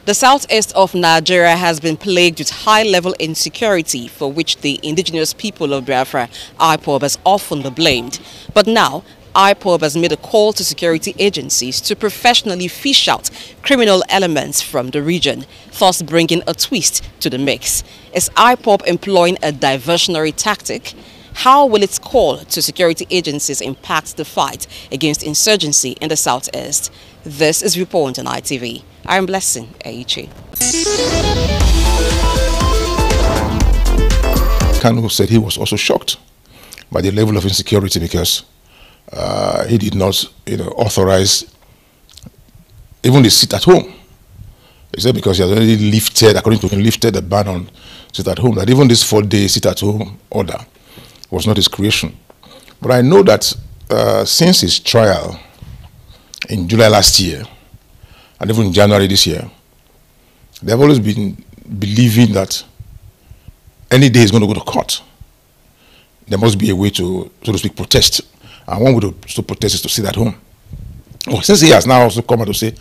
The southeast of Nigeria has been plagued with high-level insecurity for which the indigenous people of Biafra, IPOB, has often been blamed. But now, IPOB has made a call to security agencies to professionally fish out criminal elements from the region, thus bringing a twist to the mix. Is IPOB employing a diversionary tactic? How will its call to security agencies impact the fight against insurgency in the southeast? This is Viewpoint on ITV. I am Blessing Aichi. Kanu said he was also shocked by the level of insecurity because he did not, authorize even the sit at home. He said because he had already lifted, according to him, lifted the ban on sit at home, that even this 4-day sit at home order was not his creation. But I know that since his trial in July last year, and even in January this year, they have always been believing that any day he's going to go to court, there must be a way to, so to speak, protest. And one way to protest is to sit at home. Well, since he has now also come out to say,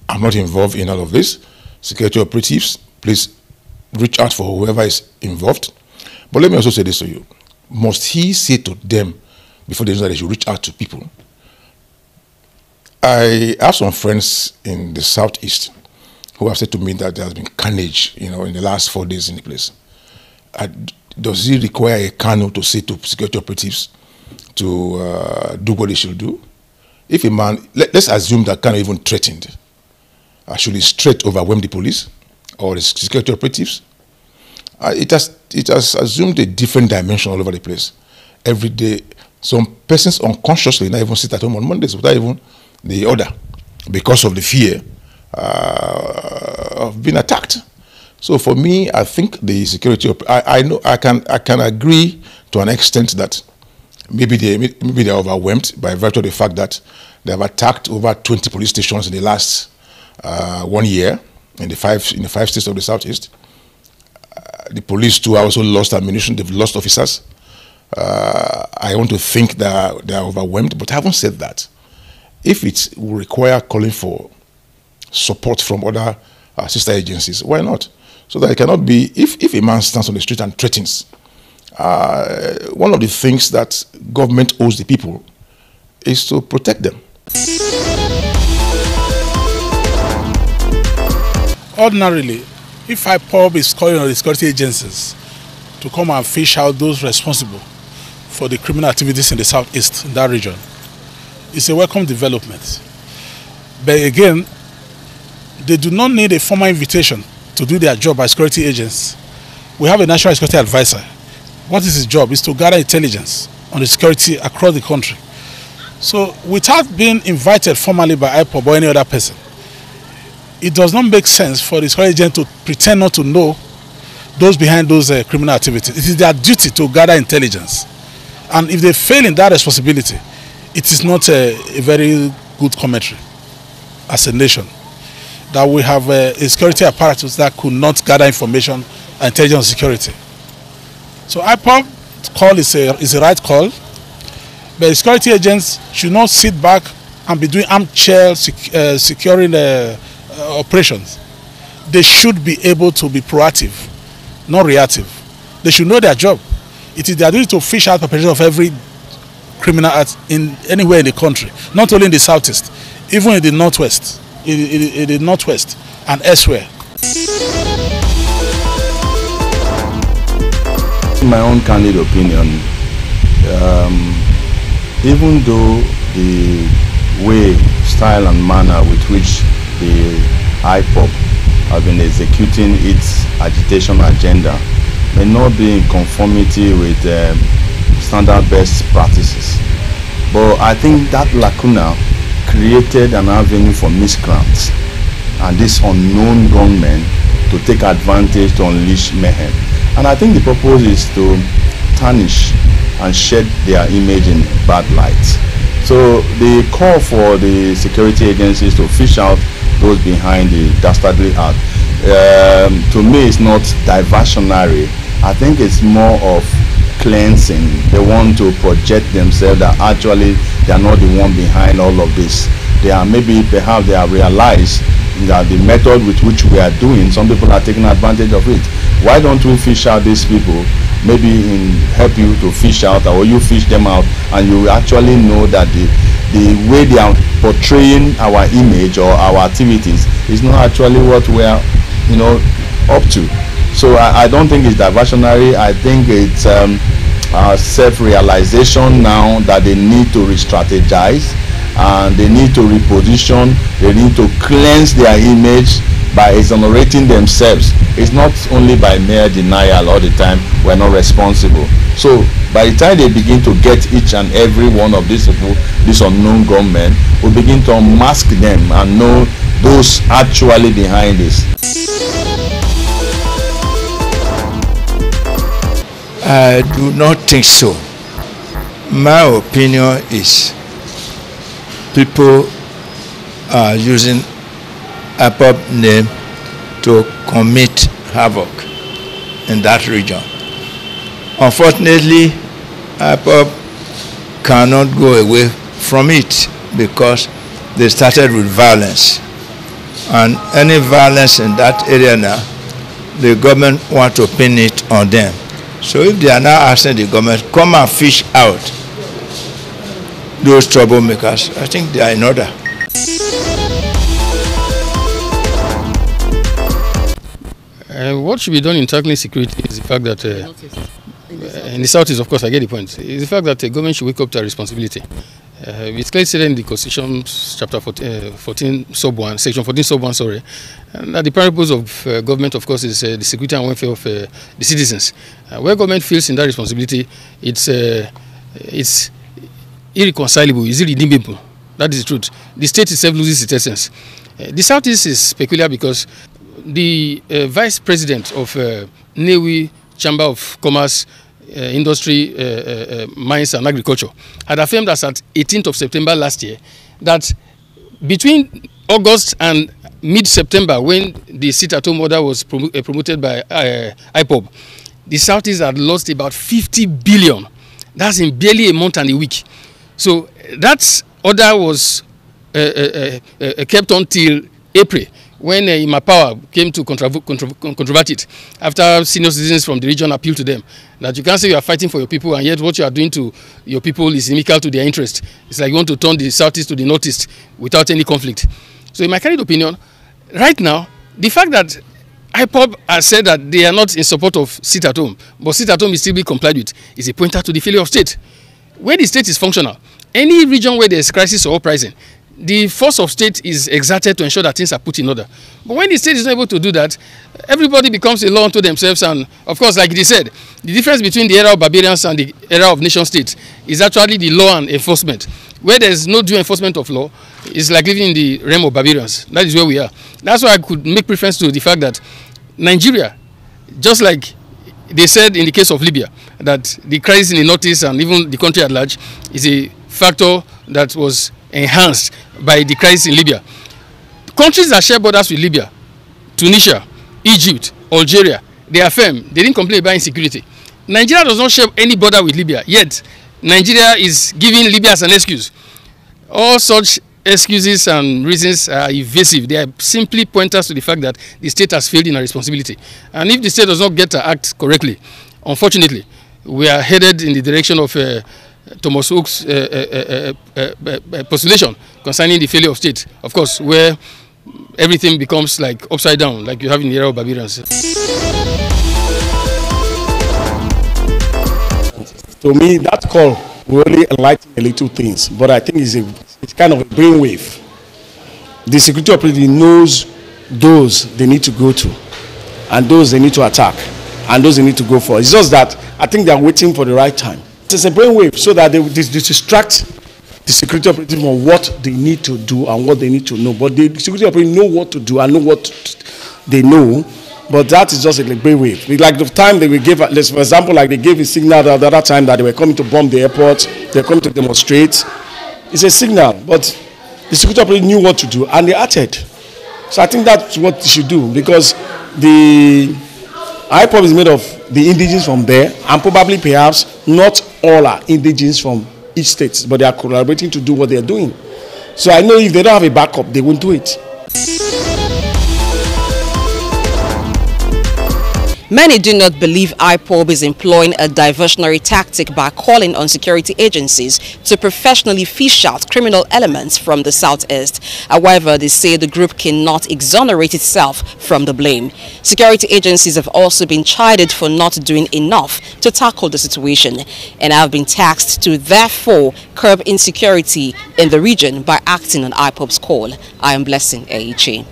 I'm not involved in all of this, security operatives, please reach out for whoever is involved. But let me also say this to you. Must he say to them before they know that they should reach out to people? I have some friends in the southeast who have said to me that there has been carnage, in the last 4 days in the place. Does it require a Kanu to say to security operatives to do what they should do? If a man, let's assume that Kanu even threatened, should he straight overwhelm the police or the security operatives? It has assumed a different dimension all over the place. Every day, some persons unconsciously not even sit at home on Mondays without even the order because of the fear of being attacked. So for me, I think the security, I can agree to an extent that maybe they're overwhelmed by virtue of the fact that they have attacked over 20 police stations in the last 1 year in the five states of the southeast. The police too have also lost ammunition, they've lost officers. I want to think that they are overwhelmed, but having said that, if it will require calling for support from other sister agencies, why not? So that it cannot be, if a man stands on the street and threatens, one of the things that government owes the people is to protect them. Ordinarily, if IPOB is calling on the security agencies to come and fish out those responsible for the criminal activities in the southeast, in that region, it's a welcome development. But again, they do not need a formal invitation to do their job by security agents. We have a national security advisor. What is his job? Is to gather intelligence on the security across the country. So without being invited formally by IPOB or any other person, it does not make sense for the security agent to pretend not to know those behind those criminal activities. It is their duty to gather intelligence. And if they fail in that responsibility, it is not a very good commentary as a nation that we have a security apparatus that could not gather information and intelligence security. So IPOB call is a right call, but the security agents should not sit back and be doing armchair securing operations. They should be able to be proactive, not reactive. They should know their job. It is their duty to fish out perpetrators of every criminal act in anywhere in the country, not only in the southeast, even in the northwest, in the northwest and elsewhere. In my own candid opinion, even though the way, style and manner with which the IPOB have been executing its agitation agenda may not be in conformity with standard best practices. But I think that lacuna created an avenue for miscreants and this unknown gunmen to take advantage to unleash mayhem. And I think the purpose is to tarnish and shed their image in bad light. So the call for the security agencies to fish out those behind the dastardly act, to me, is not diversionary. I think it's more of cleansing. They want to project themselves that actually they are not the one behind all of this. They are perhaps they have realized the method with which we are doing, some people are taking advantage of it. Why don't we fish out these people? Maybe help you to fish out, or you fish them out, and you actually know that the way they are portraying our image or our activities is not actually what we are, up to. So I don't think it's diversionary. I think it's self-realization now that they need to re-strategize, and they need to reposition, they need to cleanse their image by exonerating themselves. It's not only by mere denial all the time, we're not responsible. So by the time they begin to get each and every one of these people, these unknown gunmen, we begin to unmask them and know those actually behind this. I do not think so. My opinion is people are using IPOB name to commit havoc in that region. Unfortunately, IPOB cannot go away from it because they started with violence. And any violence in that area now, the government want to pin it on them. So if they are now asking the government, come and fish out those troublemakers, I think they are in order. What should be done in tackling security is the fact that in the southeast, of course, I get the point. It's the fact that the government should wake up to their responsibility. It's clearly stated in the Constitution, chapter 14, sub 1, section 14, sub 1, sorry, and that the purpose of government, of course, is the security and welfare of the citizens. Where government feels in that responsibility, it's irreconcilable, it's irredeemable. That is the truth. The state itself loses its essence. The southeast is peculiar because the vice president of Newi Chamber of Commerce, Industry, Mines and Agriculture had affirmed us at 18th of September last year that between August and mid-September, when the sit-at-home order was promoted by IPOB, the Southeast had lost about 50 billion. That's in barely a month and a week. So that order was kept on till April, when Imapower came to controvert it, after senior citizens from the region appealed to them that you can't say you are fighting for your people and yet what you are doing to your people is inimical to their interest. It's like you want to turn the southeast to the northeast without any conflict. So in my candid opinion, right now, the fact that IPOB has said that they are not in support of sit-at-home, but sit-at-home is still being complied with, is a pointer to the failure of state. Where the state is functional, any region where there is crisis or uprising, the force of state is exerted to ensure that things are put in order. But when the state is not able to do that, everybody becomes a law unto themselves. And of course, like they said, the difference between the era of barbarians and the era of nation states is actually the law and enforcement. Where there is no due enforcement of law, it's like living in the realm of barbarians. That is where we are. That's why I could make reference to the fact that Nigeria, just like they said in the case of Libya, that the crisis in the northeast and even the country at large is a factor that was enhanced by the crisis in Libya. Countries that share borders with Libya, Tunisia, Egypt, Algeria, they affirm they didn't complain about insecurity. Nigeria does not share any border with Libya, yet Nigeria is giving Libya as an excuse. All such excuses and reasons are evasive. They are simply pointers to the fact that the state has failed in our responsibility. And if the state does not get to act correctly, unfortunately, we are headed in the direction of Thomas Hook's postulation concerning the failure of state, of course, where everything becomes like upside down, like you have in the era of barbarians. To me, that call will only enlighten a little things, but I think it's kind of a brainwave. The security operator knows those they need to go to, and those they need to attack, and those they need to go for. It's just that I think they are waiting for the right time. It's a brainwave so that they distract the security operative from what they need to do and what they need to know. But the security operative know what to do and know what they know. But that is just a brainwave. Like the time they will give, for example, like they gave a signal the other time that they were coming to bomb the airport, they were coming to demonstrate. It's a signal, but the security operative knew what to do and they acted. So I think that's what they should do, because the IPOB is made of the indigenes from there, and probably perhaps not all are indigenes from each state, but they are collaborating to do what they are doing. So I know if they don't have a backup, they won't do it. Many do not believe IPOB is employing a diversionary tactic by calling on security agencies to professionally fish out criminal elements from the southeast. However, they say the group cannot exonerate itself from the blame. Security agencies have also been chided for not doing enough to tackle the situation and have been tasked to therefore curb insecurity in the region by acting on IPOB's call. I am Blessing AEG.